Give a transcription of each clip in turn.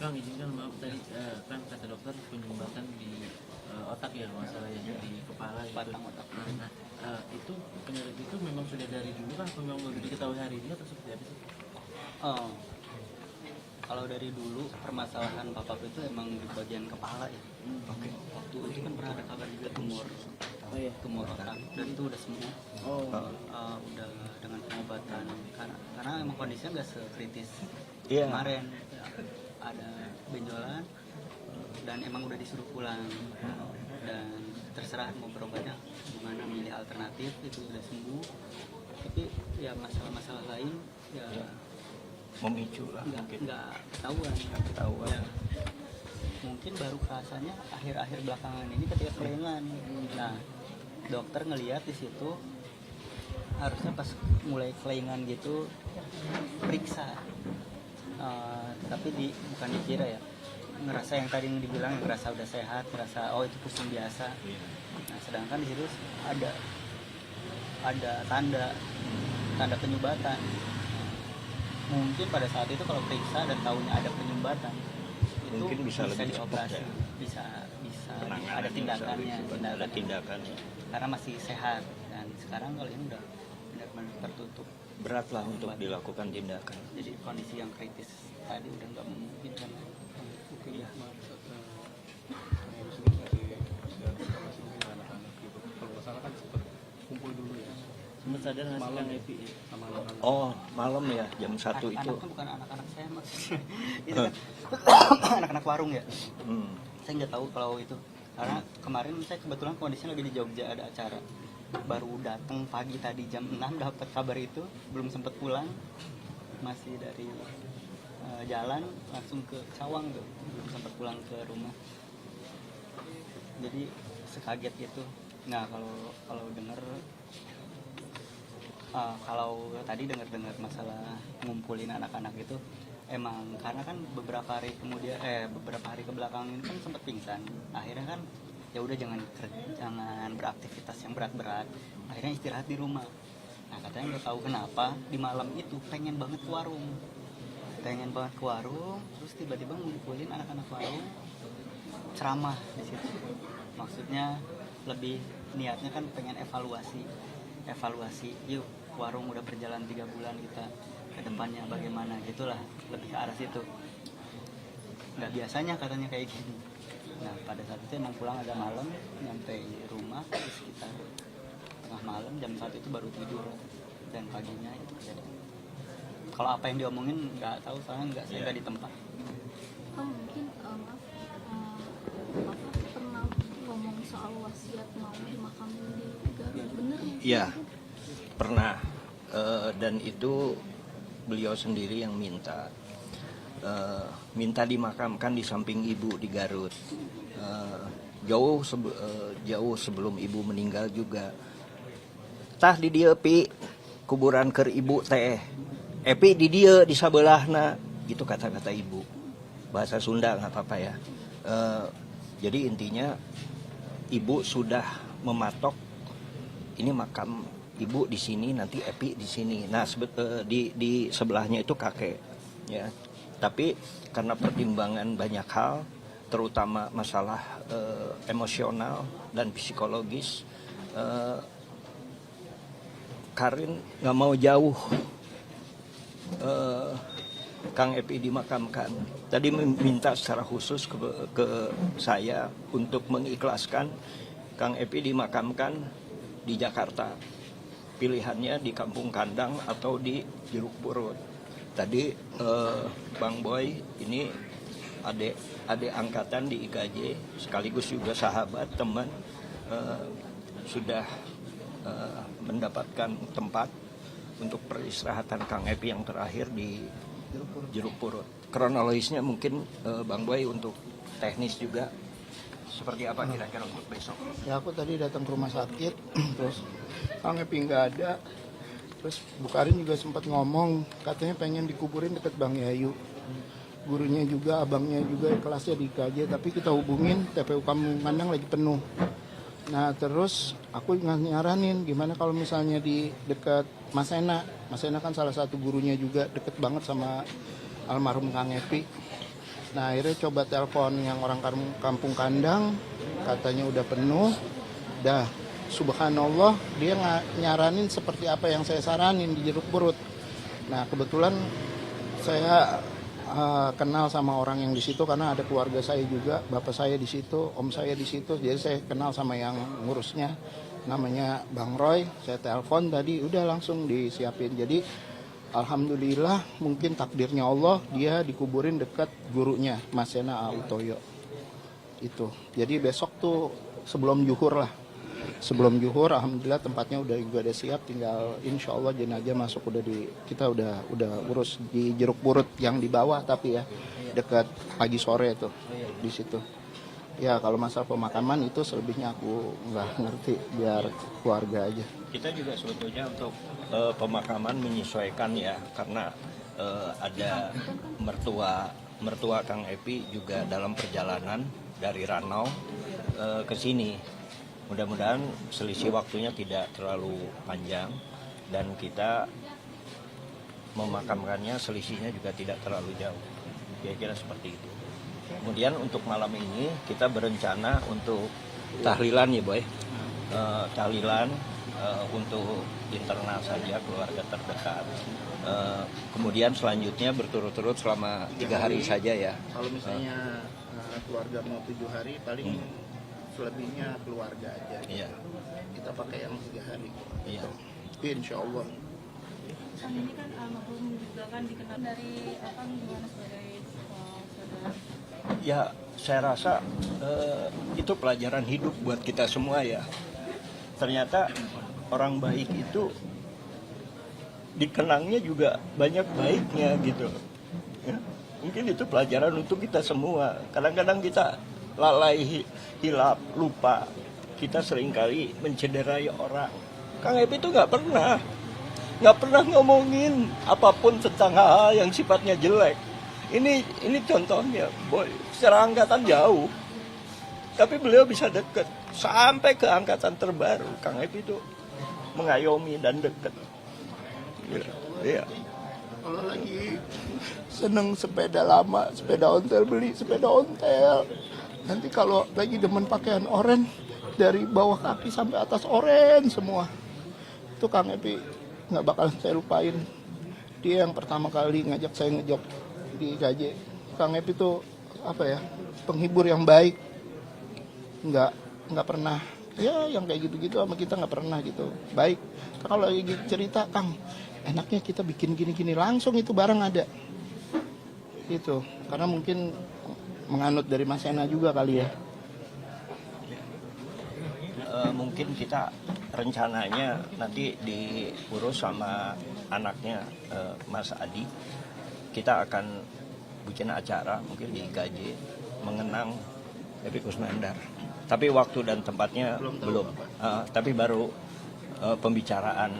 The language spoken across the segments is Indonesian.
Kang izinkan maaf tadi kan kata dokter penyumbatan di otak ya masalah yang di kepala gitu. Batang otak. Nah, itu penyakit itu memang sudah dari dulu kan atau memang baru diketahui hari ini atau seperti apa sih? Oh, kalau dari dulu permasalahan papa itu emang di bagian kepala ya. Oke. Waktu itu kan pernah ada kabar juga tumor otak dan itu udah sembuh. Udah dengan pengobatan karena emang kondisinya nggak sekritis Iya. kemarin. Ada benjolan dan emang udah disuruh pulang dan terserah mau berobatnya gimana, milih alternatif itu udah sembuh. Tapi ya masalah-masalah lain ya Memicu lah mungkin. nggak ketahuan. Ya, mungkin baru kerasanya akhir-akhir belakangan ini ketika kelingan. Nah, dokter ngelihat di situ harusnya pas mulai kelingan gitu periksa. Tapi bukan dikira ya, ngerasa yang tadi dibilang ngerasa udah sehat, ngerasa oh itu pusing biasa. Nah, sedangkan di situ ada tanda penyumbatan. Mungkin pada saat itu kalau periksa dan tahunya ada penyumbatan itu mungkin bisa lebih dioperasi, cepat, bisa Penanganannya ada tindakannya. karena masih sehat. Dan sekarang kalau ini udah benar-benar tertutup, Berat lah untuk dilakukan tindakan. jadi kondisi yang kritis tadi udah nggak memungkinkan. Oke ya, maaf. Kalau nggak salah kan sempat kumpul dulu ya. Sempat sadar nggak sih Kang Epi ya? Sama anak-anak. Oh, malam ya jam 1 itu. Anaknya bukan anak-anak saya maksudnya. Itu kan anak-anak warung ya. Saya nggak tahu kalau itu karena kemarin saya kebetulan kondisinya lagi di Jogja, ada acara, baru datang pagi tadi jam 6 dapat kabar itu, belum sempat pulang, masih dari jalan langsung ke Cawang tuh, belum sempat pulang ke rumah, jadi sekaget itu. Nah kalau dengar kalau tadi dengar masalah ngumpulin anak-anak itu, emang karena kan beberapa hari kebelakangan ini kan sempat pingsan. Akhirnya kan ya udah jangan beraktivitas yang berat-berat. Akhirnya istirahat di rumah. Nah katanya nggak tahu kenapa di malam itu pengen banget ke warung. Terus tiba-tiba ngumpulin anak-anak warung ceramah di situ. Maksudnya lebih niatnya kan pengen evaluasi. Yuk warung udah berjalan 3 bulan kita ke depannya bagaimana, gitulah, lebih ke arah situ. Nggak biasanya katanya kayak gini. Nah pada saat itu emang pulang agak malam, nyampe rumah sekitar tengah malam, jam 1 itu baru tidur, dan paginya itu kejadian. Kalau apa yang diomongin nggak tahu, soalnya saya nggak di tempat. Mungkin maaf, Bapak pernah ngomong soal wasiat mau dimakamin di Garut, bener ya? Iya, pernah. Dan itu beliau sendiri yang minta dimakamkan di samping ibu di Garut. Jauh sebelum ibu meninggal juga. Tah di dieu pi kuburan keur ibu teh. Epi di dieu di sabelahna, gitu kata-kata ibu. Bahasa Sunda nggak apa-apa ya. Jadi intinya ibu sudah mematok ini makam ibu di sini, nanti Epi di sini. Nah, di sebelahnya itu kakek, ya. Tapi karena pertimbangan banyak hal, terutama masalah emosional dan psikologis, Karin nggak mau jauh Kang Epi dimakamkan. Tadi meminta secara khusus ke saya untuk mengikhlaskan Kang Epi dimakamkan di Jakarta. Pilihannya di Kampung Kandang atau di Jeruk Purut. Tadi Bang Boy ini adik angkatan di IKJ, sekaligus juga sahabat teman, sudah mendapatkan tempat untuk peristirahatan Kang Epi yang terakhir di Jeruk Purut. Kronologisnya mungkin Bang Boy untuk teknis juga. Seperti apa kira-kira untuk besok? Ya aku tadi datang ke rumah sakit, terus Kang Epi nggak ada. Terus Bu Karin juga sempat ngomong, katanya pengen dikuburin dekat Bang Yayu. Gurunya juga, abangnya juga kelasnya di IKJ, tapi kita hubungin TPU Kampung Kandang lagi penuh. Nah terus aku nyaranin gimana kalau misalnya di dekat Mas Ena. Mas Ena kan salah satu gurunya juga, deket banget sama almarhum Kang Epi. Nah akhirnya coba telepon yang orang kampung kandang, katanya udah penuh. Dah, subhanallah dia nyaranin seperti apa yang saya saranin di Jeruk Purut. Nah kebetulan saya kenal sama orang yang di situ karena ada keluarga saya juga, bapak saya di situ, om saya di situ, jadi saya kenal sama yang ngurusnya, namanya Bang Roy. Saya telepon tadi, udah langsung disiapin. Jadi alhamdulillah, mungkin takdirnya Allah, dia dikuburin dekat gurunya Mas Sena Autoyo itu. Jadi besok tuh sebelum zuhur lah. Sebelum zuhur, alhamdulillah tempatnya juga udah siap, tinggal insya Allah jenazah masuk kita udah urus di Jeruk Purut yang di bawah tapi ya dekat pagi sore tuh di situ. Ya kalau masalah pemakaman itu selebihnya aku nggak ngerti, biar keluarga aja. Kita juga sebetulnya untuk pemakaman menyesuaikan ya, karena ada mertua Kang Epi juga dalam perjalanan dari Ranau ke sini. Mudah-mudahan selisih waktunya tidak terlalu panjang dan kita memakamkannya selisihnya juga tidak terlalu jauh. Kira-kira seperti itu. Kemudian untuk malam ini kita berencana untuk tahlilan ya Boy. Tahlilan untuk internal saja, keluarga terdekat. Kemudian selanjutnya berturut-turut selama 3 hari saja ya. Kalau misalnya keluarga mau 7 hari, paling selebihnya keluarga aja. Iya. Kita pakai yang 3 hari. Iya. Tapi insya Allah. Ini kan almarhum juga kan dikenal dari gimana sebagai saudara. Ya, saya rasa itu pelajaran hidup buat kita semua ya. Ternyata orang baik itu dikenangnya juga banyak baiknya gitu. Ya, mungkin itu pelajaran untuk kita semua. Kadang-kadang kita lalai, hilap, lupa. Kita seringkali mencederai orang. Kang Epi itu nggak pernah ngomongin apapun tentang hal yang sifatnya jelek. Ini contohnya, Boy. Secara angkatan jauh, tapi beliau bisa deket sampai ke angkatan terbaru. Kang Epi itu mengayomi dan deket. Iya. Kalau lagi seneng sepeda lama, sepeda ontel, beli sepeda ontel. Nanti kalau lagi demen pakaian oren, dari bawah kaki sampai atas oren semua. Itu Kang Epi nggak bakalan saya lupain. Dia yang pertama kali ngajak saya ngejok di KJ. Kang Epi itu apa ya, penghibur yang baik. Nggak pernah ya yang kayak gitu-gitu sama kita nggak pernah gitu. Baik. Kalau lagi cerita, Kang, enaknya kita bikin gini-gini, langsung itu barang ada. Itu karena mungkin menganut dari Mas Sena juga kali ya. Mungkin kita rencananya nanti diurus sama anaknya Mas Adi. Kita akan bikin acara mungkin di KJ mengenang Epi Kusnandar. Tapi waktu dan tempatnya belum. Tapi baru pembicaraan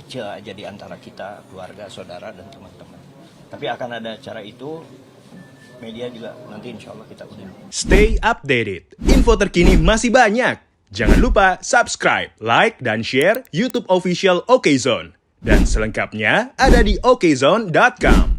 kecil aja di antara kita, keluarga, saudara, dan teman-teman. Tapi akan ada acara itu. Media juga nanti insya Allah kita undang. Stay updated. Info terkini masih banyak. Jangan lupa subscribe, like, dan share YouTube official OKZone. Dan selengkapnya ada di okezone.com.